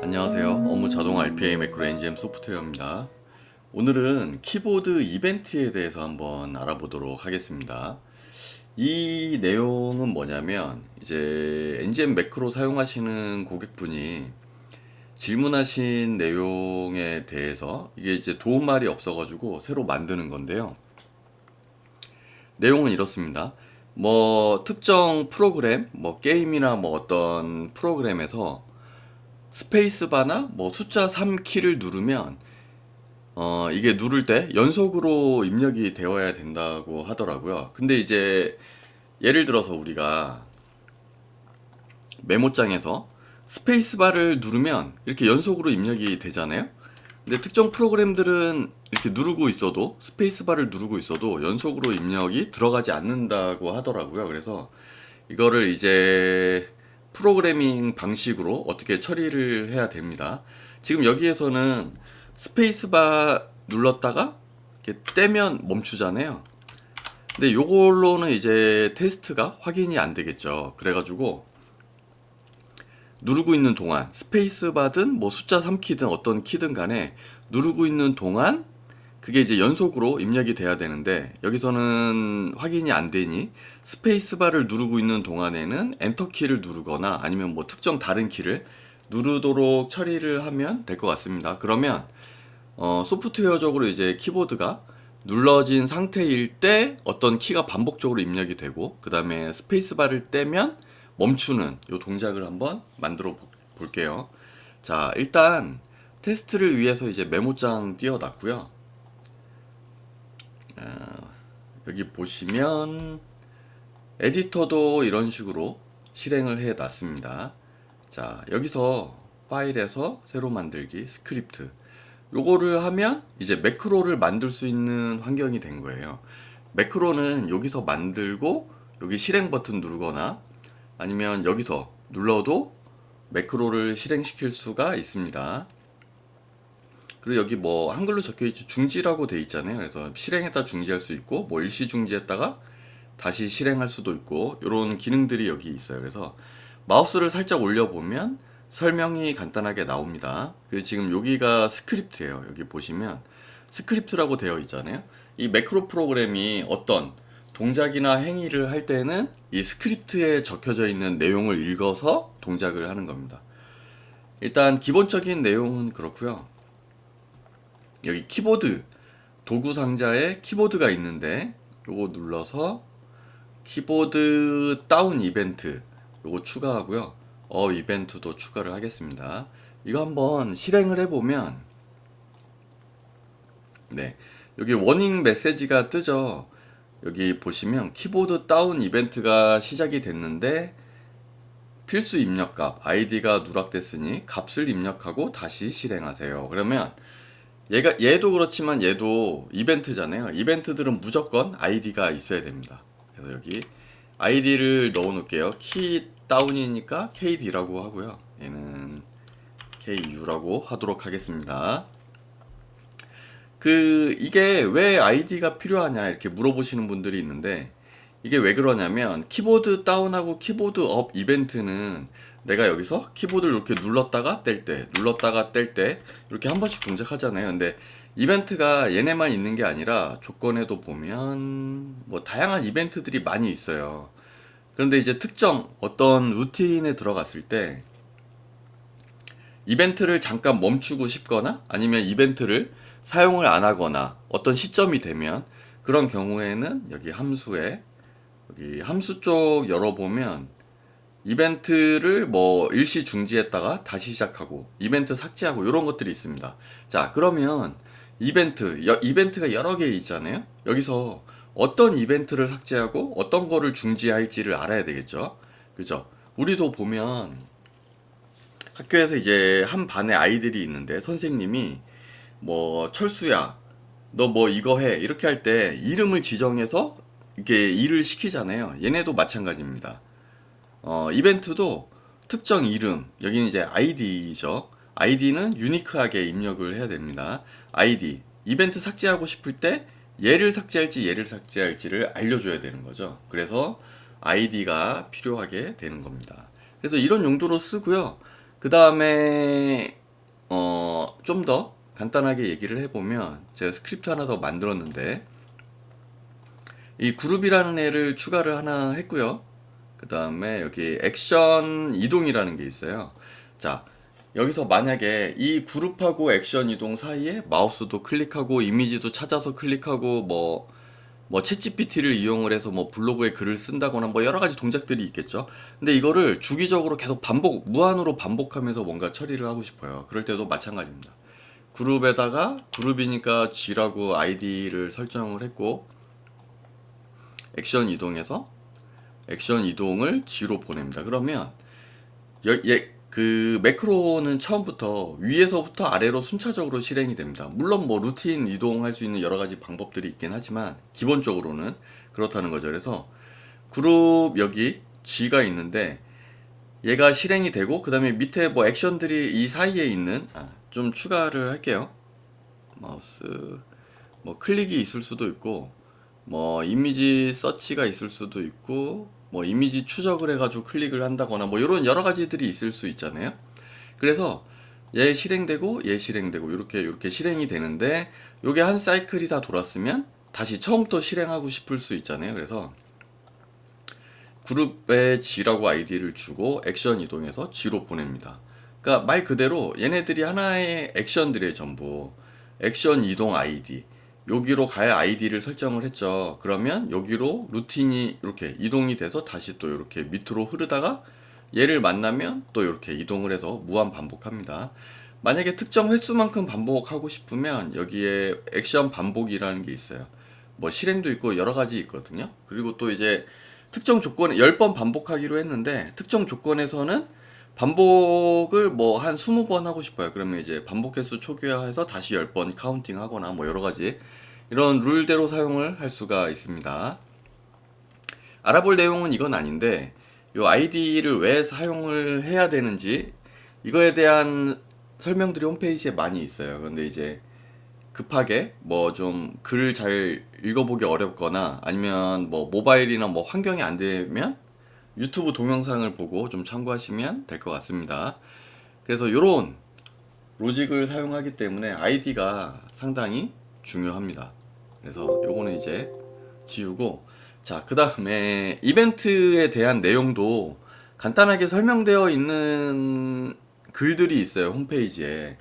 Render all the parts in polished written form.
안녕하세요. 업무 자동 RPA 매크로 NGM 소프트웨어입니다. 오늘은 키보드 이벤트에 대해서 한번 알아보도록 하겠습니다. 이 내용은 뭐냐면 이제 NGM 매크로 사용하시는 고객분이 질문하신 내용에 대해서 이게 이제 도움말이 없어가지고 새로 만드는 건데요. 내용은 이렇습니다. 뭐 특정 프로그램, 뭐 게임이나 뭐 어떤 프로그램에서 스페이스바나 뭐 숫자 3키를 누르면 이게 누를 때 연속으로 입력이 되어야 된다고 하더라고요. 근데 이제 예를 들어서 우리가 메모장에서 스페이스바를 누르면 이렇게 연속으로 입력이 되잖아요. 근데 특정 프로그램들은 이렇게 누르고 있어도 스페이스바를 누르고 있어도 연속으로 입력이 들어가지 않는다고 하더라고요. 그래서 이거를 이제 프로그래밍 방식으로 어떻게 처리를 해야 됩니다. 지금 여기에서는 스페이스바 눌렀다가 이렇게 떼면 멈추잖아요. 근데 요걸로는 이제 테스트가 확인이 안 되겠죠. 그래가지고 누르고 있는 동안 스페이스바든 뭐 숫자 3키든 어떤 키든 간에 누르고 있는 동안 그게 이제 연속으로 입력이 돼야 되는데 여기서는 확인이 안 되니 스페이스바를 누르고 있는 동안에는 엔터 키를 누르거나 아니면 뭐 특정 다른 키를 누르도록 처리를 하면 될 것 같습니다. 그러면 소프트웨어적으로 이제 키보드가 눌러진 상태일 때 어떤 키가 반복적으로 입력이 되고 그 다음에 스페이스바를 떼면 멈추는 요 동작을 한번 만들어 볼게요. 자, 일단 테스트를 위해서 이제 메모장 띄워놨고요. 여기 보시면 에디터도 이런 식으로 실행을 해 놨습니다. 자, 여기서 파일에서 새로 만들기 스크립트 요거를 하면 이제 매크로를 만들 수 있는 환경이 된 거예요. 매크로는 여기서 만들고 여기 실행 버튼 누르거나 아니면 여기서 눌러도 매크로를 실행시킬 수가 있습니다. 그리고 여기 뭐 한글로 적혀있죠. 중지라고 돼 있잖아요. 그래서 실행했다 중지할 수 있고 뭐 일시 중지했다가 다시 실행할 수도 있고 이런 기능들이 여기 있어요. 그래서 마우스를 살짝 올려보면 설명이 간단하게 나옵니다. 그 지금 여기가 스크립트예요. 여기 보시면 스크립트라고 되어 있잖아요. 이 매크로 프로그램이 어떤 동작이나 행위를 할 때는 이 스크립트에 적혀져 있는 내용을 읽어서 동작을 하는 겁니다. 일단 기본적인 내용은 그렇고요. 여기 키보드 도구 상자에 키보드가 있는데 요거 눌러서 키보드 다운 이벤트 요거 추가하고요. 이벤트도 추가를 하겠습니다. 이거 한번 실행을 해보면 네, 여기 워닝 메시지가 뜨죠. 여기 보시면 키보드 다운 이벤트가 시작이 됐는데 필수 입력값 id가 누락됐으니 값을 입력하고 다시 실행하세요. 그러면 얘도 그렇지만 얘도 이벤트잖아요. 이벤트들은 무조건 id가 있어야 됩니다. 그래서 여기 id를 넣어 놓을게요. 키 다운이니까 kd라고 하고요. 얘는 ku라고 하도록 하겠습니다. 이게 왜 id가 필요하냐 이렇게 물어보시는 분들이 있는데 이게 왜 그러냐면 키보드 다운하고 키보드 업 이벤트는 내가 여기서 키보드를 이렇게 눌렀다가 뗄 때 눌렀다가 뗄 때 이렇게 한 번씩 동작하잖아요. 근데 이벤트가 얘네만 있는 게 아니라 조건에도 보면 뭐 다양한 이벤트들이 많이 있어요. 그런데 이제 특정 어떤 루틴에 들어갔을 때 이벤트를 잠깐 멈추고 싶거나 아니면 이벤트를 사용을 안 하거나 어떤 시점이 되면 그런 경우에는 여기 함수에 여기 함수 쪽 열어보면 이벤트를 뭐 일시 중지했다가 다시 시작하고 이벤트 삭제하고 이런 것들이 있습니다. 자, 그러면 이벤트가 여러 개 있잖아요. 여기서 어떤 이벤트를 삭제하고 어떤 거를 중지할지를 알아야 되겠죠. 그죠? 우리도 보면 학교에서 이제 한 반에 아이들이 있는데 선생님이 뭐 철수야 너 뭐 이거 해 이렇게 할 때 이름을 지정해서 이렇게 일을 시키잖아요. 얘네도 마찬가지입니다. 이벤트도 특정 이름, 여기는 이제 아이디죠. 아이디는 유니크하게 입력을 해야 됩니다. 아이디, 이벤트 삭제하고 싶을 때 얘를 삭제할지 얘를 삭제할지를 알려줘야 되는 거죠. 그래서 아이디가 필요하게 되는 겁니다. 그래서 이런 용도로 쓰고요. 그 다음에 좀 더 간단하게 얘기를 해보면 제가 스크립트 하나 더 만들었는데 이 그룹이라는 애를 추가를 하나 했고요. 그 다음에 여기 액션 이동이라는 게 있어요. 자, 여기서 만약에 이 그룹하고 액션 이동 사이에 마우스도 클릭하고 이미지도 찾아서 클릭하고 뭐 챗GPT를 이용을 해서 뭐 블로그에 글을 쓴다거나 뭐 여러 가지 동작들이 있겠죠. 근데 이거를 주기적으로 계속 무한으로 반복하면서 뭔가 처리를 하고 싶어요. 그럴 때도 마찬가지입니다. 그룹에다가 그룹이니까 G라고 아이디를 설정을 했고 액션 이동해서 액션 이동을 G로 보냅니다. 그러면 그 매크로는 처음부터 위에서부터 아래로 순차적으로 실행이 됩니다. 물론 뭐 루틴 이동할 수 있는 여러 가지 방법들이 있긴 하지만 기본적으로는 그렇다는 거죠. 그래서 그룹 여기 G가 있는데 얘가 실행이 되고 그 다음에 밑에 뭐 액션들이 이 사이에 있는 좀 추가를 할게요. 마우스 뭐 클릭이 있을 수도 있고 뭐 이미지 서치가 있을 수도 있고 뭐 이미지 추적을 해가지고 클릭을 한다거나 뭐 이런 여러 가지들이 있을 수 있잖아요. 그래서 얘 실행되고 얘 실행되고 이렇게 실행이 되는데 요게 한 사이클이 다 돌았으면 다시 처음부터 실행하고 싶을 수 있잖아요. 그래서 그룹에 G라고 아이디를 주고 액션 이동해서 G로 보냅니다. 그러니까 말 그대로 얘네들이 하나의 액션들의 전부 액션 이동 아이디 여기로 갈 아이디를 설정을 했죠. 그러면 여기로 루틴이 이렇게 이동이 돼서 다시 또 이렇게 밑으로 흐르다가 얘를 만나면 또 이렇게 이동을 해서 무한 반복합니다. 만약에 특정 횟수만큼 반복하고 싶으면 여기에 액션 반복이라는 게 있어요. 뭐 실행도 있고 여러 가지 있거든요. 그리고 또 이제 특정 조건에 10번 반복하기로 했는데 특정 조건에서는 반복을 뭐 한 20번 하고 싶어요. 그러면 이제 반복 횟수 초기화해서 다시 10번 카운팅 하거나 뭐 여러 가지 이런 룰대로 사용을 할 수가 있습니다. 알아볼 내용은 이건 아닌데 이 아이디를 왜 사용을 해야 되는지 이거에 대한 설명들이 홈페이지에 많이 있어요. 근데 이제 급하게 뭐 좀 글을 잘 읽어보기 어렵거나 아니면 뭐 모바일이나 뭐 환경이 안 되면 유튜브 동영상을 보고 좀 참고하시면 될 것 같습니다. 그래서 이런 로직을 사용하기 때문에 아이디가 상당히 중요합니다. 그래서 요거는 이제 지우고 자, 그 다음에 이벤트에 대한 내용도 간단하게 설명되어 있는 글들이 있어요, 홈페이지에.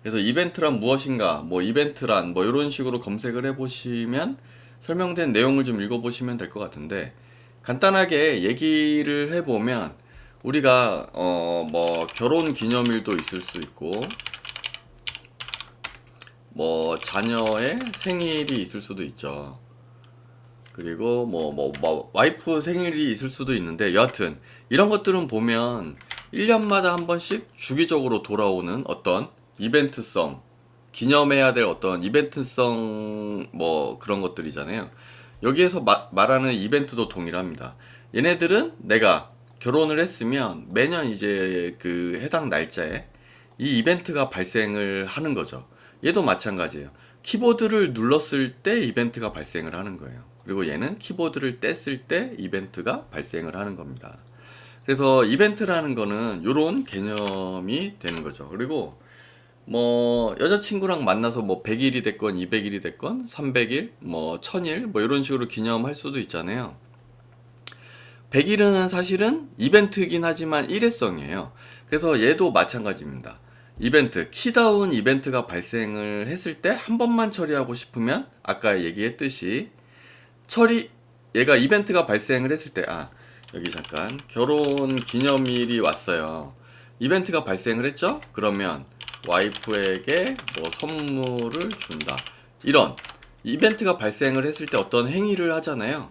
그래서 이벤트란 무엇인가, 뭐 이벤트란 뭐 이런 식으로 검색을 해보시면 설명된 내용을 좀 읽어보시면 될 것 같은데 간단하게 얘기를 해보면 우리가 뭐 결혼 기념일도 있을 수 있고 뭐 자녀의 생일이 있을 수도 있죠. 그리고 뭐 와이프 생일이 있을 수도 있는데 여하튼 이런 것들은 보면 1년마다 한 번씩 주기적으로 돌아오는 어떤 이벤트성 기념해야 될 어떤 이벤트성 뭐 그런 것들이잖아요. 여기에서 말하는 이벤트도 동일합니다. 얘네들은 내가 결혼을 했으면 매년 이제 그 해당 날짜에 이 이벤트가 발생을 하는 거죠. 얘도 마찬가지예요. 키보드를 눌렀을 때 이벤트가 발생을 하는 거예요. 그리고 얘는 키보드를 뗐을 때 이벤트가 발생을 하는 겁니다. 그래서 이벤트라는 거는 이런 개념이 되는 거죠. 그리고 뭐 여자친구랑 만나서 뭐 100일이 됐건 200일이 됐건 300일 뭐 1000일 뭐 이런 식으로 기념할 수도 있잖아요. 100일은 사실은 이벤트이긴 하지만 일회성이에요. 그래서 얘도 마찬가지입니다. 이벤트, 키다운 이벤트가 발생을 했을 때 한 번만 처리하고 싶으면 아까 얘기했듯이 얘가 이벤트가 발생을 했을 때 여기 잠깐 결혼 기념일이 왔어요. 이벤트가 발생을 했죠? 그러면 와이프에게 뭐 선물을 준다. 이런 이벤트가 발생을 했을 때 어떤 행위를 하잖아요.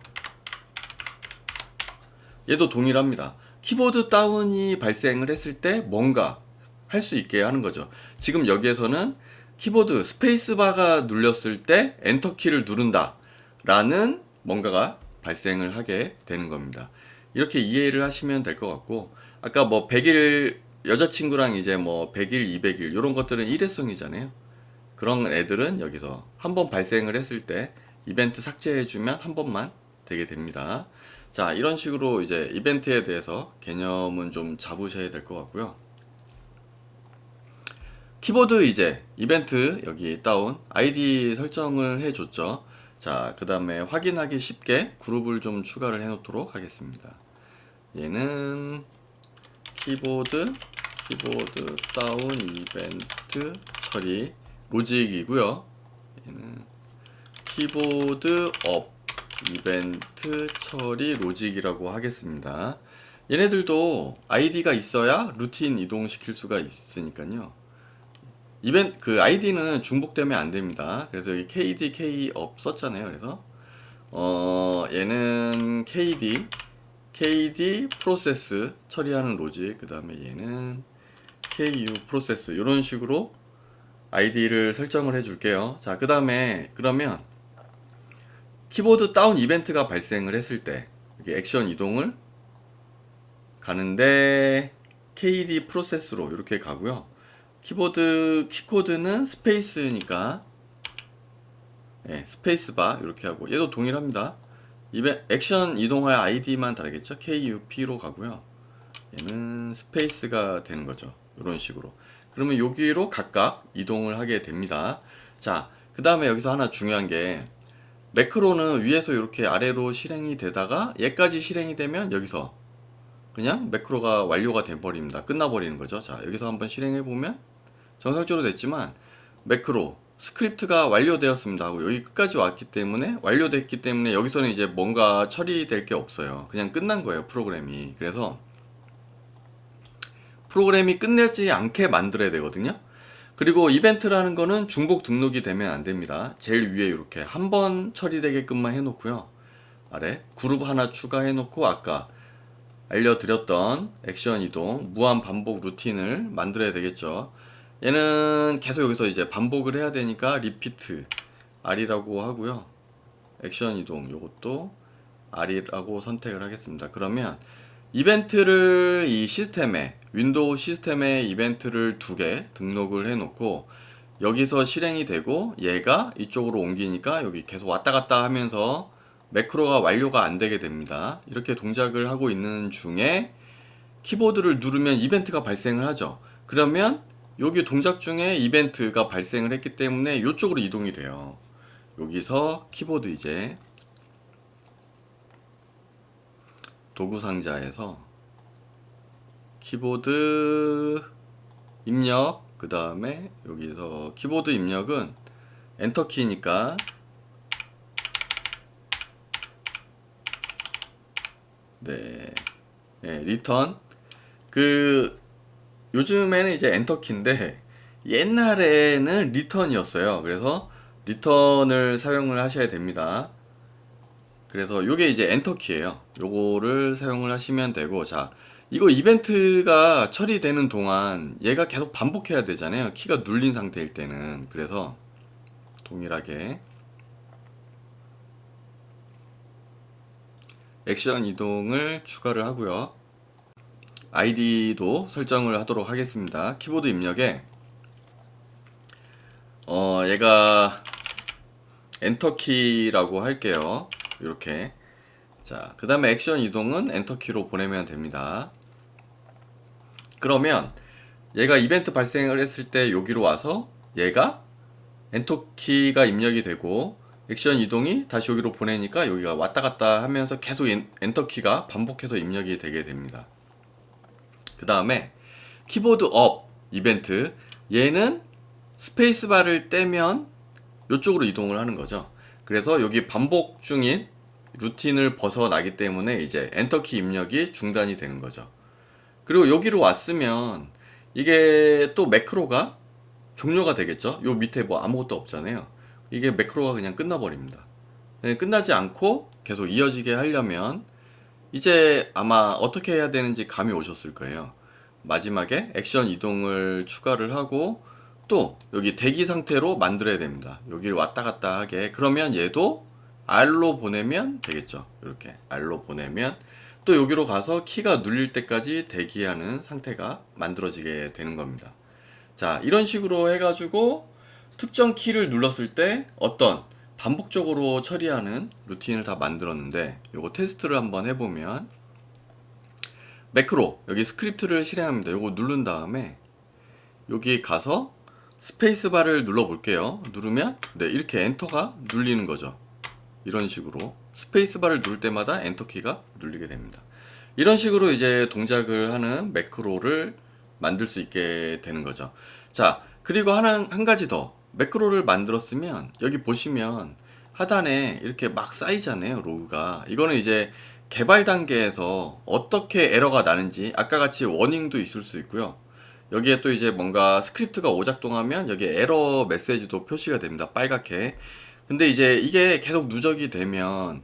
얘도 동일합니다. 키보드 다운이 발생을 했을 때 뭔가 할 수 있게 하는 거죠. 지금 여기에서는 키보드 스페이스바가 눌렸을 때 엔터키를 누른다 라는 뭔가가 발생을 하게 되는 겁니다. 이렇게 이해를 하시면 될 것 같고 아까 뭐 100일 여자친구랑 이제 뭐 100일, 200일 이런 것들은 일회성이잖아요. 그런 애들은 여기서 한 번 발생을 했을 때 이벤트 삭제해주면 한 번만 되게 됩니다. 자, 이런 식으로 이제 이벤트에 대해서 개념은 좀 잡으셔야 될 것 같고요. 키보드 이제 이벤트 여기 다운 아이디 설정을 해줬죠. 자, 그 다음에 확인하기 쉽게 그룹을 좀 추가를 해 놓도록 하겠습니다. 얘는 키보드 다운 이벤트 처리 로직이고요. 얘는 키보드 업 이벤트 처리 로직이라고 하겠습니다. 얘네들도 아이디가 있어야 루틴 이동시킬 수가 있으니까요. 그 아이디는 중복되면 안 됩니다. 그래서 여기 KD K 업 썼잖아요. 그래서 얘는 KD 프로세스 처리하는 로직, 그 다음에 얘는 KU 프로세스 이런 식으로 아이디를 설정을 해 줄게요. 자, 그 다음에 그러면 키보드 다운 이벤트가 발생을 했을 때 여기 액션 이동을 가는데 KD 프로세스로 이렇게 가고요. 키보드 키코드는 스페이스니까 스페이스바 이렇게 하고 얘도 동일합니다. 액션 이동할 아이디만 다르겠죠. KUP로 가고요. 얘는 스페이스가 되는 거죠. 이런 식으로. 그러면 여기로 각각 이동을 하게 됩니다. 자, 그 다음에 여기서 하나 중요한 게 매크로는 위에서 이렇게 아래로 실행이 되다가 얘까지 실행이 되면 여기서 그냥 매크로가 완료가 돼 버립니다. 끝나버리는 거죠. 자, 여기서 한번 실행해 보면 정상적으로 됐지만 매크로 스크립트가 완료되었습니다 하고 여기 끝까지 왔기 때문에 완료됐기 때문에 여기서는 이제 뭔가 처리될 게 없어요. 그냥 끝난 거예요, 프로그램이. 그래서 프로그램이 끝내지 않게 만들어야 되거든요. 그리고 이벤트라는 거는 중복 등록이 되면 안 됩니다. 제일 위에 이렇게 한 번 처리되게끔만 해놓고요. 아래 그룹 하나 추가해 놓고 아까 알려드렸던 액션 이동 무한 반복 루틴을 만들어야 되겠죠. 얘는 계속 여기서 이제 반복을 해야 되니까 리피트 R이라고 하고요. 액션 이동 요것도 R이라고 선택을 하겠습니다. 그러면 이벤트를 이 시스템에 윈도우 시스템에 이벤트를 2개 등록을 해 놓고 여기서 실행이 되고 얘가 이쪽으로 옮기니까 여기 계속 왔다 갔다 하면서 매크로가 완료가 안 되게 됩니다. 이렇게 동작을 하고 있는 중에 키보드를 누르면 이벤트가 발생을 하죠. 그러면 여기 동작 중에 이벤트가 발생을 했기 때문에 이쪽으로 이동이 돼요. 여기서 키보드 이제 도구 상자에서 키보드 입력, 그 다음에 여기서 키보드 입력은 엔터키니까 리턴. 요즘에는 이제 엔터키인데 옛날에는 리턴이었어요. 그래서 리턴을 사용을 하셔야 됩니다. 그래서 요게 이제 엔터키예요. 요거를 사용을 하시면 되고, 자, 이거 이벤트가 처리되는 동안 얘가 계속 반복해야 되잖아요. 키가 눌린 상태일 때는. 그래서 동일하게 액션 이동을 추가를 하고요. 아이디도 설정을 하도록 하겠습니다. 키보드 입력에 얘가 엔터키라고 할게요. 이렇게. 자, 그 다음에 액션 이동은 엔터키로 보내면 됩니다. 그러면 얘가 이벤트 발생을 했을 때 여기로 와서 얘가 엔터키가 입력이 되고 액션 이동이 다시 여기로 보내니까 여기가 왔다 갔다 하면서 계속 엔터키가 반복해서 입력이 되게 됩니다. 그 다음에 키보드 업 이벤트, 얘는 스페이스바를 떼면 이쪽으로 이동을 하는 거죠. 그래서 여기 반복 중인 루틴을 벗어나기 때문에 이제 엔터키 입력이 중단이 되는 거죠. 그리고 여기로 왔으면 이게 또 매크로가 종료가 되겠죠. 요 밑에 뭐 아무것도 없잖아요. 이게 매크로가 그냥 끝나버립니다. 끝나지 않고 계속 이어지게 하려면 이제 아마 어떻게 해야 되는지 감이 오셨을 거예요. 마지막에 액션 이동을 추가를 하고 또 여기 대기 상태로 만들어야 됩니다. 여기를 왔다 갔다 하게. 그러면 얘도 R로 보내면 되겠죠. 이렇게 R로 보내면 또 여기로 가서 키가 눌릴 때까지 대기하는 상태가 만들어지게 되는 겁니다. 자, 이런 식으로 해가지고 특정 키를 눌렀을 때 어떤 반복적으로 처리하는 루틴을 다 만들었는데, 요거 테스트를 한번 해보면 매크로 여기 스크립트를 실행합니다. 요거 누른 다음에 여기 가서 스페이스바를 눌러 볼게요. 누르면 네, 이렇게 엔터가 눌리는 거죠. 이런 식으로 스페이스바를 누를 때마다 엔터 키가 눌리게 됩니다. 이런 식으로 이제 동작을 하는 매크로를 만들 수 있게 되는 거죠. 자, 그리고 한 가지 더. 매크로를 만들었으면 여기 보시면 하단에 이렇게 막 쌓이잖아요, 로그가. 이거는 이제 개발 단계에서 어떻게 에러가 나는지, 아까 같이 워닝도 있을 수 있고요. 여기에 또 이제 뭔가 스크립트가 오작동하면 여기에 에러 메시지도 표시가 됩니다, 빨갛게. 근데 이제 이게 계속 누적이 되면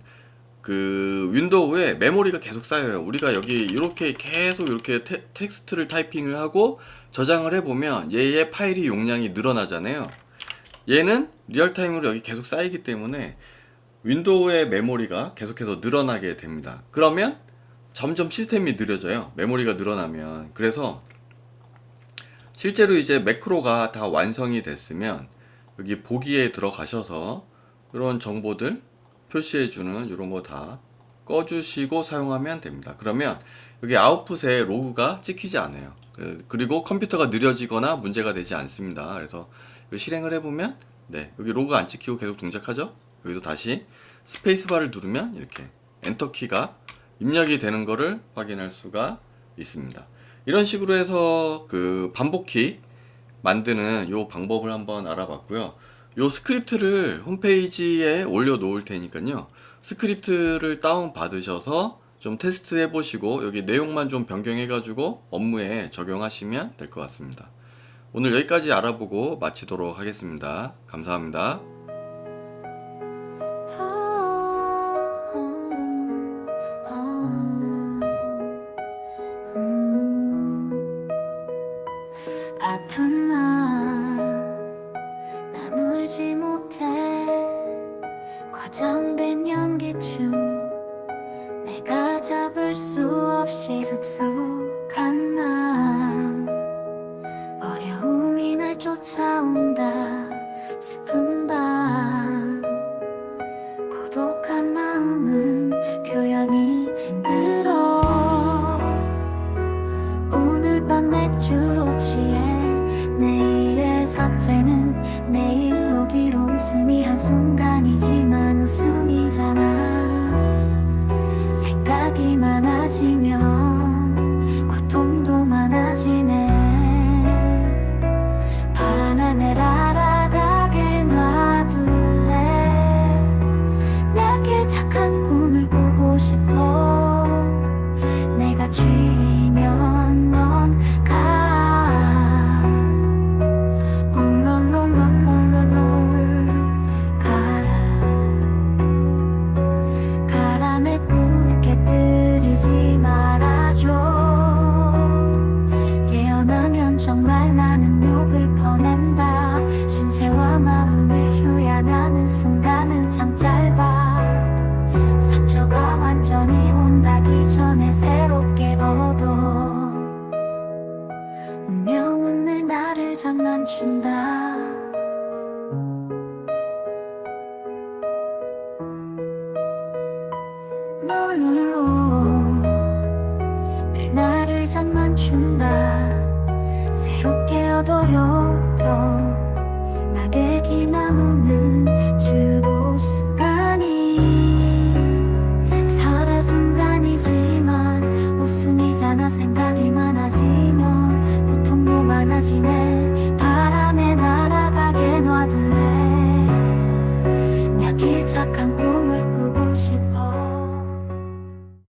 그 윈도우에 메모리가 계속 쌓여요. 우리가 여기 이렇게 계속 이렇게 텍스트를 타이핑을 하고 저장을 해보면 얘의 파일이 용량이 늘어나잖아요. 얘는 리얼타임으로 여기 계속 쌓이기 때문에 윈도우의 메모리가 계속해서 늘어나게 됩니다. 그러면 점점 시스템이 느려져요, 메모리가 늘어나면. 그래서 실제로 이제 매크로가 다 완성이 됐으면 여기 보기에 들어가셔서 이런 정보들 표시해주는 이런 거 다 꺼주시고 사용하면 됩니다. 그러면 여기 아웃풋에 로그가 찍히지 않아요. 그리고 컴퓨터가 느려지거나 문제가 되지 않습니다. 그래서 실행을 해보면 네, 여기 로그 안 찍히고 계속 동작하죠. 여기도 다시 스페이스바를 누르면 이렇게 엔터 키가 입력이 되는 거를 확인할 수가 있습니다. 이런 식으로 해서 그 반복키 만드는 요 방법을 한번 알아봤고요. 요 스크립트를 홈페이지에 올려 놓을 테니까요, 스크립트를 다운 받으셔서 좀 테스트 해보시고 여기 내용만 좀 변경해 가지고 업무에 적용하시면 될 것 같습니다. 오늘 여기까지 알아보고 마치도록 하겠습니다. 감사합니다. 아픈 난 울지 못해. 과장된 연기 중 내가 잡을 수 없이 숙숙한 나. 어려움이 날 쫓아온다. 슬픈 밤 고독한 마음은 표현이 힘들어. 오늘 밤 맥주로 취해 내일의 삭제는 내일로 뒤로. 웃음이 한순간이지만 웃음이잖아. 생각이 많아지면 고통도 많아지네. 바람에 날아가게 놔둘래. 내길 착한 꿈을 꾸고 싶어. 내가 쥐면 넌 가. 롤롤롤롤롤롤 가라. 가라. 내 꿈을 깨뜨리지 말아줘. 깨어나면 정말 나는 욕을 퍼낸다. 신체와 마음을 휴양하는 순간은 참 짧아. 상처가 완전히 온다기 전에 새롭게 얻어. 운명은 늘 나를 장난친다. 롤롤롤 늘 나를 장난친다. 새롭게 얻어요. 나게 길 나무는 주도 순간이 살아 순간이지만 웃음이잖아. 생각이 많아지면 고통도 많아지네. 바람에 나